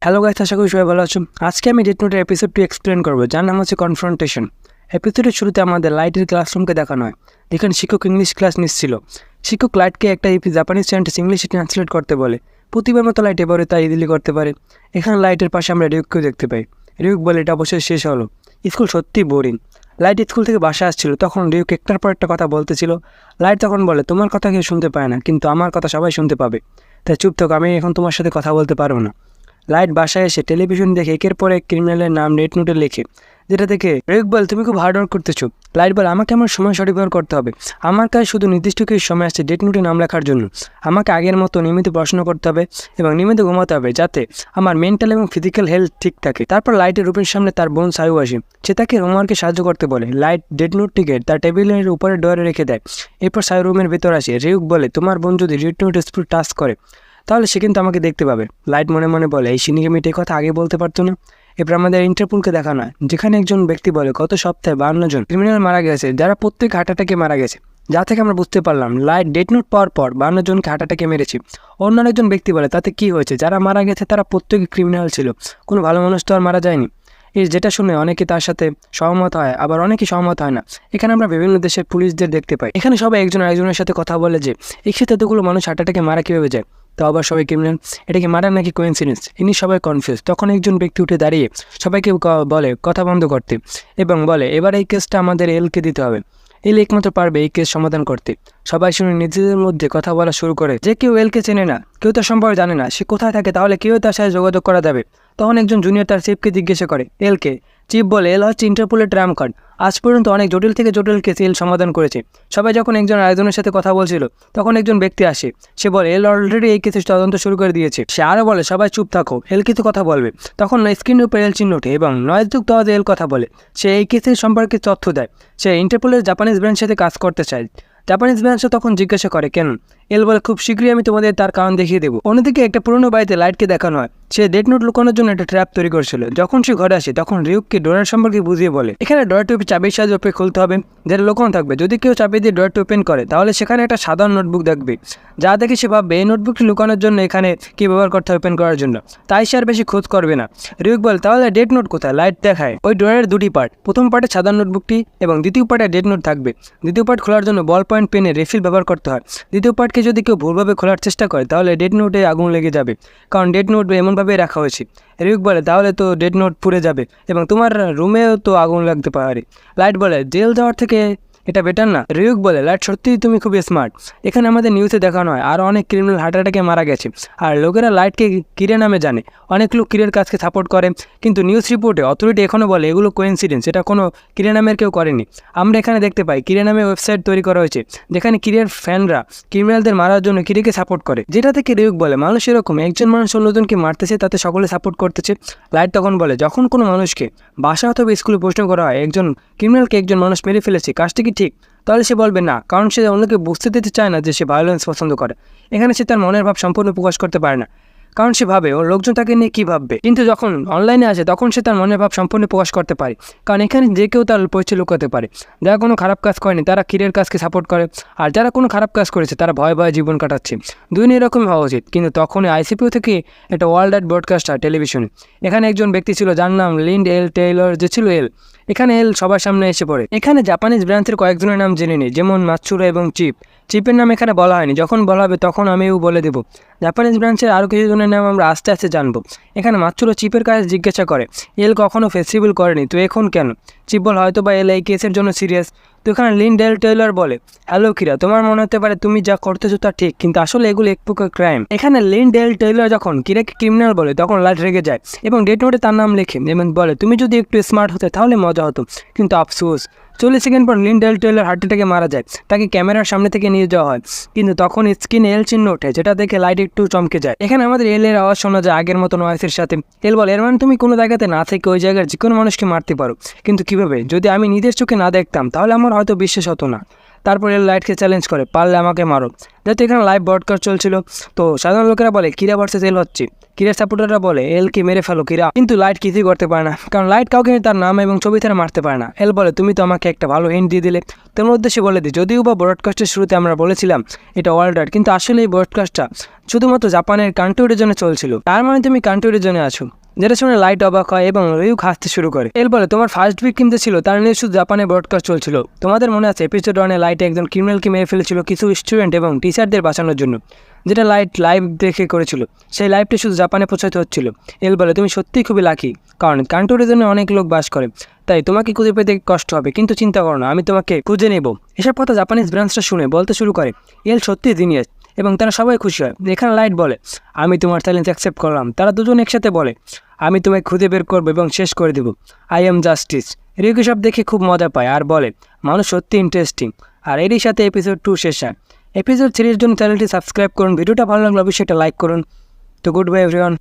Hello guys, আশা করি সবাই ভালো আছো। আজকে আমি ডেথ নোটের এপিসোড 2 এক্সপ্লেন করবো, যার নাম হচ্ছে কনফ্রন্টেশন। এপিসোডের শুরুতে আমাদের লাইটের ক্লাসরুমকে দেখানো হয়, যেখানে শিক্ষক ইংলিশ ক্লাস নিচ্ছিল। শিক্ষক লাইটকে একটা জাপানিজ সেন্টেন্স ইংলিশে ট্রান্সলেট করতে বলে। প্রতিবার মতো লাইট এবারে তাই ইজিলি করতে পারে। এখানে লাইটের পাশে আমরা রিউককেও দেখতে পাই। রিউক বলে এটা অবশ্যই শেষ হলো, স্কুল সত্যি বোরিং। লাইট স্কুল থেকে বাসা আসছিল, তখন রিউক একটার পর একটা কথা বলতেছিল। লাইট তখন বলে, তোমার কথা কেউ শুনতে পায় না, কিন্তু আমার কথা সবাই শুনতে পাবে, তাই চুপ থাকো, আমি এখন তোমার সাথে কথা বলতে পারবো না। লাইট বাসায় এসে টেলিভিশন দেখে একের পর এক ক্রিমিনালের নাম ডেথ নোটে লেখে, যেটা দেখে রিউক বল, তুমি খুব হার্ড ওয়ার্ক করতেছো। লাইট বল, আমাকে আমার সময় সঠিক ব্যবহার করতে হবে। আমার কাছে শুধু নির্দিষ্ট কিছু সময় আসছে ডেথ নোটে নাম লেখার জন্য। আমাকে আগের মতো নিয়মিত পড়াশোনা করতে হবে এবং নিয়মিত ঘুমাতে হবে, যাতে আমার মেন্টাল এবং ফিজিক্যাল হেলথ ঠিক থাকে। তারপর লাইটের রূপের সামনে তার বোন সায়ু আসে। সে তাকে হোমওয়ার্কে সাহায্য করতে বলে। লাইট ডেথ নোটটিকে তার টেবিলের উপরে ডয়ারে রেখে দেয়। এরপর সায়ু রুমের ভেতর আসে। রিউক বলে, তোমার বোন যদি ডেথ নোট স্কুল টাচ করে তাহলে সে কিন্তু আমাকে দেখতে পাবে। লাইট মনে মনে বলে, এই সিনিকে কথা আগে বলতে পারতো না। এরপর আমাদের ইন্টারপোলকে দেখানো হয়, যেখানে একজন ব্যক্তি বলে গত সপ্তাহে 52 জন ক্রিমিনাল মারা গেছে, যারা প্রত্যেক হার্ট অ্যাটাকে মারা গেছে। যা থেকে আমরা বুঝতে পারলাম লাইট ডেথ নোট পাওয়ার পর 52 জনকে হার্ট অ্যাটাকে মেরেছে। অন্য একজন ব্যক্তি বলে, তাতে কি হয়েছে, যারা মারা গেছে তারা প্রত্যেকে ক্রিমিনাল ছিল, কোনো ভালো মানুষ তো আর মারা যায়নি। যেটা শুনে অনেকে তার সাথে সহমত হয়, আবার অনেকে সহমত হয় না। এখানে আমরা বিভিন্ন দেশের পুলিশদের দেখতে পাই। এখানে সবাই একজন আরেকজনের সাথে কথা বলে যে এই ক্ষেত্রে এতগুলো মানুষ হার্ট অ্যাটাকে মারা কীভাবে যায়, তো আবার সবাই ক্রিমিনাল, এটা কি মারা নাকি কোইন্সিডেন্স। ইনি সবাই কনফিউজ। তখন একজন ব্যক্তি উঠে দাঁড়িয়ে সবাইকে বলে কথা বন্ধ করতে এবং বলে, এবার এই কেসটা আমাদের এলকে দিতে হবে। এল একমাত্র পারবে এই কেস সমাধান করতে। সবাই শুনে নিজেদের মধ্যে কথা বলা শুরু করে যে কেউ এলকে চেনে না, কেউ তার সম্পর্কে জানে না, সে কোথায় থাকে, তাহলে কেউ তার সাথে যোগাযোগ করা যাবে। তখন একজন জুনিয়র তার চিফকে জিজ্ঞাসা করে এলকে। চিফ বলে, এল হচ্ছে ইন্টারপোলের ট্রাম কার্ড। আজ পর্যন্ত অনেক জটিল থেকে জটিল কেস এল সমাধান করেছে। সবাই যখন একজন আরেকজনের সাথে কথা বলছিল, তখন একজন ব্যক্তি আসে। সে বলে, এল অলরেডি এই কেসের তদন্ত শুরু করে দিয়েছে। সে আরও বলে, সবাই চুপ থাকো, এল কিছু কথা বলবে। তখন স্ক্রিনের উপর এল চিহ্ন ওঠে এবং নয়যুক্ত আওয়াজে এল কথা বলে। সে এই কেসের সম্পর্কে তথ্য দেয়। সে ইন্টারপোলের জাপানিজ ব্রাঞ্চের সাথে কাজ করতে চায়। জাপানিজ ব্রাঞ্চও তখন জিজ্ঞাসা করে কেন। এল বলে, খুব শীঘ্রই আমি তোমাদের তার কারণ দেখিয়ে দেবো। অন্যদিকে একটা পুরনো বাড়িতে লাইটকে দেখানো হয়। সে ডেথ নোট লুকানোর জন্য একটা ট্র্যাপ তৈরি করেছিল। যখন সে ঘরে আসে, তখন রিউককে ডোরের সম্পর্কে বুঝিয়ে বলে, এখানে ডোরটি চাবির সাহায্যে ওপরে খুলতে হবে, যেটা লুকানো থাকবে। যদি কেউ চাবি দিয়ে ডোরটি ওপেন করে, তাহলে সেখানে একটা সাধারণ নোটবুক দেখবে। যা দেখে সে ভাববে এই নোটবুকটি লুকানোর জন্য এখানে কি ব্যবহার করতে হবে ওপেন করার জন্য, তাই সে আর বেশি খোঁজ করবে না। রিউক বলে, তাহলে ডেথ নোট কোথায়। লাইট দেখায় ওই ডোরের দুটি পার্ট। প্রথম পার্টে সাধারণ নোটবুকটি এবং দ্বিতীয় পার্টে ডেথ নোট থাকবে। দ্বিতীয় পার্ট খোলার জন্য বল পয়েন্ট পেনের রিফিল ব্যবহার করতে হয়। দ্বিতীয় পার্টকে যদি কেউ ভুলভাবে খোলার চেষ্টা করে, তাহলে ডেথ নোটে আগুন লেগে যাবে, কারণ ডেথ নোট এমনভাবে রাখা হয়েছে। রিউক বলে, তাহলে তো ডেথ নোট পুড়ে যাবে এবং তোমার রুমেও তো আগুন লাগতে পারে। লাইট বলে, জেল যাওয়ার থেকে এটা বেটার না। রিউক বলে, লাইট সত্যিই তুমি খুবই স্মার্ট। এখানে আমাদের নিউজে দেখানো হয় আর অনেক ক্রিমিনাল হার্ট অ্যাটাকে মারা গেছে, আর লোকেরা লাইটকে কিরে নামে জানে। অনেক লোক কিরের কাজকে সাপোর্ট করে, কিন্তু নিউজ রিপোর্টে অথরিটি এখনও বলে এগুলো কোইন্সিডেন্স, এটা কোনো কিরে নামের কেউ করেনি। আমরা এখানে দেখতে পাই কিরে নামে ওয়েবসাইট তৈরি করা হয়েছে, যেখানে কিরের ফ্যানরা ক্রিমিনালদের মারার জন্য কিরেকে সাপোর্ট করে। যেটা থেকে রিউক বলে, মানুষ এরকম, একজন মানুষ অন্যজনকে মারতেছে, তাতে সকলে সাপোর্ট করতেছে। লাইট তখন বলে, যখন কোনো মানুষকে বাসা অথবা স্কুলে প্রশ্ন করা হয় একজন ক্রিমিনালকে একজন মানুষ মেরে ফেলেছে, কাজটি কি ঠিক, তাহলে সে বলবে না, কারণ সে অন্যকে বুঝতে দিতে চায় না যে সে ভায়োলেন্স পছন্দ করে। এখানে সে তার মনের ভাব সম্পূর্ণ প্রকাশ করতে পারে না, কারণ সে ভাবে ওর লোকজন তাকে নিয়ে কী ভাববে। কিন্তু যখন অনলাইনে আসে, তখন সে তার মনের ভাব সম্পূর্ণ প্রকাশ করতে পারে, কারণ এখানে যে কেউ তার পরিচয় লুকাতে পারে। যারা কোনো খারাপ কাজ করেনি তারা কিরের কাজকে সাপোর্ট করে, আর যারা কোনো খারাপ কাজ করেছে তারা ভয়ে ভয়ে জীবন কাটাচ্ছে। দুই এরকমই হওয়া উচিত। কিন্তু তখনই আইসিপিও থেকে একটা ওয়ার্ল্ড ওয়াইড ব্রডকাস্ট হয় টেলিভিশনে। এখানে একজন ব্যক্তি ছিল যার নাম লিন্ড এল টেইলর, যে ছিল এল। এখানে এল সবার সামনে এসে পড়ে। এখানে জাপানিজ ব্রাঞ্চের কয়েকজনের নাম জেনে নিই, যেমন মাতসুরা এবং চিপ। চিপের নাম এখানে বলা হয়নি, যখন বলা হবে তখন আমিও বলে দেবো। জাপানিজ ব্রাঞ্চের আরও কিছু জনের নাম আমরা আস্তে আস্তে জানবো। এখানে মাতসুরা চিপের কাছে জিজ্ঞাসা করে, এল কখনও ফেস্টিভ্যাল করেনি, তো এখন কেন। চিপ বল, হয়তো বা এল এই কেসের জন্য সিরিয়াস। তো এখানে লিন ডেল টেইলর বলে, হ্যালো কিরা, তোমার মনে হতে পারে তুমি যা করতেছো তা ঠিক, কিন্তু আসলে এগুলো এক প্রকার ক্রাইম। এখানে লিন ডেল টেইলর যখন কিরাকে ক্রিমিনাল বলে, তখন লাইট রেগে যায় এবং ডেট নোটে তার নাম লেখে এবং বলে, তুমি যদি একটু স্মার্ট হতে তাহলে মজা হতো। কিন্তু আফসোস, 40 সেকেন্ড পর লিন ডেল টেইলর হার্ট অ্যাটাকে মারা যায়। তাকে ক্যামেরার সামনে থেকে নিয়ে যাওয়া হয়, কিন্তু তখন স্ক্রিনে এল চিহ্ন ওঠে, যেটা দেখে লাইট একটু চমকে যায়। এখানে আমাদের এলের আওয়াজ শোনা যায় আগের মতো নয়েসের সাথে। এল বলে, এর মানে তুমি কোনো জায়গাতে না থেকে ওই জায়গার যে কোনো মানুষকে মারতে পারো, কিন্তু কীভাবে, যদি আমি নিজের চোখে না দেখতাম তাহলে আমার হয়তো বিশ্বাস হতো না। তারপর এল লাইটকে চ্যালেঞ্জ করে, পারলে আমাকে মারো। যেহেতু এখানে লাইভ ব্রডকাস্ট চলছিল, তো সাধারণ লোকেরা বলে কিরা ভার্সেস এল হচ্ছে, কিরার সাপোর্টাররা বলে এলকে মেরে ফেলো কিরা, কিন্তু লাইট কিছুই করতে পারে না, কারণ লাইট কাউকে তার নাম এবং ছবি ছাড়া মারতে পারে না। এল বলে তুমি তো আমাকে একটা ভালো হিন্ট দিয়ে দিলে, তোমার উদ্দেশ্যে বলে দিই যদিও বা ব্রডকাস্টের শুরুতে আমরা বলেছিলাম এটা ওয়ার্ল্ড ওয়াইড, কিন্তু আসলে এই ব্রডকাস্টটা শুধুমাত্র জাপানের কান্ট্রি রিজনে চলছিল, তার মানে তুমি কান্ট্রি রিজনে আছো। যেটা শুনে লাইট অবাক হয় এবং রিউক হাসতে শুরু করে। এল বলে তোমার ফার্স্ট ভিকটিম যে ছিল তার নিয়ে শুধু জাপানে ব্রডকাস্ট চলছিল, তোমাদের মনে আছে এপিসোড 1-এ লাইট একজন ক্রিমিনালকে মেরে ফেলেছিল কিছু স্টুডেন্ট এবং টিচারদের বাঁচানোর জন্য, যেটা লাইট লাইভ দেখে করেছিল, সেই লাইভটি শুধু জাপানে পৌঁছাতে হচ্ছিল। এল বলে তুমি সত্যিই খুবই লাকি, কারণ কান্ট্রি রিজনে অনেক লোক বাস করে, তাই তোমাকে খুঁজে পেতে কষ্ট হবে, কিন্তু চিন্তা করো না, আমি তোমাকে খুঁজে নেব। এসব কথা জাপানিজ ব্রাঞ্চটা শুনে বলতে শুরু করে এল সত্যিই জিনিয়াস, এবং তারা সবাই খুশি হয়। এখানে লাইট বলে আমি তোমার চ্যালেঞ্জ অ্যাকসেপ্ট করলাম। তারা দুজন একসাথে বলে আমি তোমায় খুঁজে বের করবো এবং শেষ করে দেবো, আই এম জাস্টিস। রিউকি সব দেখে খুব মজা পায় আর বলে মানুষ সত্যি ইন্টারেস্টিং। আর এরই সাথে এপিসোড 2 শেষ হয়। এপিসোড 3-এর জন্য চ্যানেলটি সাবস্ক্রাইব করুন, ভিডিওটা ভালো লাগলে অবশ্যই একটা লাইক করুন। তো গুড বাই এভরিওয়ান।